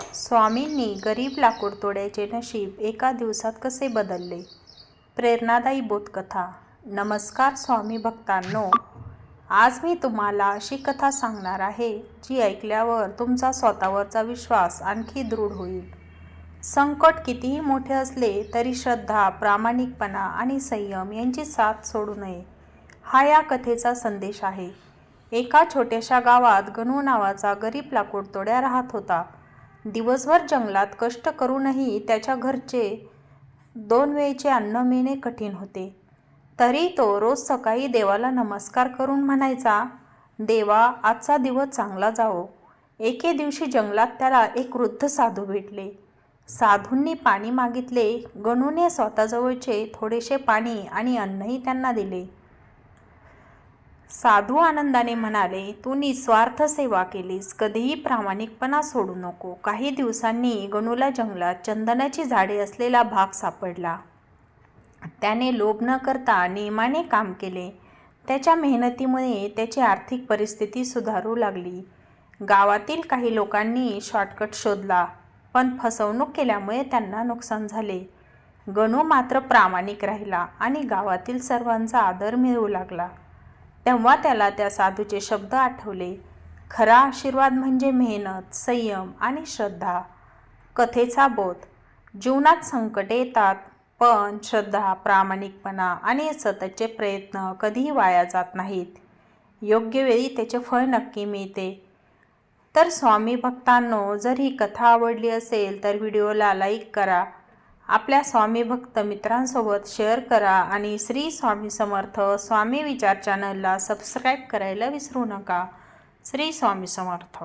स्वामींनी गरीब लाकूडतोड्याचे नशीब एका दिवसात कसे बदलले? प्रेरणादायी बोधकथा. नमस्कार स्वामी भक्तांनो, आज मी तुम्हाला अशी कथा सांगणार आहे जी ऐकल्यावर तुमचा स्वतःवरचा विश्वास आणखी दृढ होईल. संकट कितीही मोठे असले तरी श्रद्धा, प्रामाणिकपणा आणि संयम यांची साथ सोडू नये, हा या कथेचा संदेश आहे. एका छोट्याशा गावात गणू नावाचा गरीब लाकूडतोड्या राहत होता. दिवसभर जंगलात कष्ट करूनही त्याच्या घरचे 2 वेळचे अन्न मिळणे कठीण होते. तरी तो रोज सकाळी देवाला नमस्कार करून म्हणायचा, देवा, आजचा दिवस चांगला जावो. एके दिवशी जंगलात त्याला एक वृद्ध साधू भेटले. साधूंनी पाणी मागितले. गणूने स्वतःजवळचे थोडेसे पाणी आणि अन्नही त्यांना दिले. साधू आनंदाने म्हणाले, तू निस्वार्थ सेवा केलीस, कधीही प्रामाणिकपणा सोडू नको. काही दिवसांनी गणूला जंगलात चंदनाची झाडे असलेला भाग सापडला. त्याने लोभ न करता नियमाने काम केले. त्याच्या मेहनतीमुळे त्याची आर्थिक परिस्थिती सुधारू लागली. गावातील काही लोकांनी शॉर्टकट शोधला, पण फसवणूक केल्यामुळे त्यांना नुकसान झाले. गणू मात्र प्रामाणिक राहिला आणि गावातील सर्वांचा आदर मिळवू लागला. तेव्हा त्याला त्या साधूचे शब्द आठवले, खरा आशीर्वाद म्हणजे मेहनत, संयम आणि श्रद्धा. कथेचा बोध. जीवनात संकटे येतात, पण श्रद्धा, प्रामाणिकपणा आणि सततचे प्रयत्न कधीही वाया जात नाहीत. योग्य वेळी त्याचे फळ नक्की मिळते. तर स्वामी भक्तांनो, जर ही कथा आवडली असेल तर व्हिडिओला लाईक करा, आपल्या स्वामी भक्त मित्रांसोबत शेअर करा आणि श्री स्वामी समर्थ स्वामी विचार चॅनलला सबस्क्राईब करायला विसरू नका. श्री स्वामी समर्थ.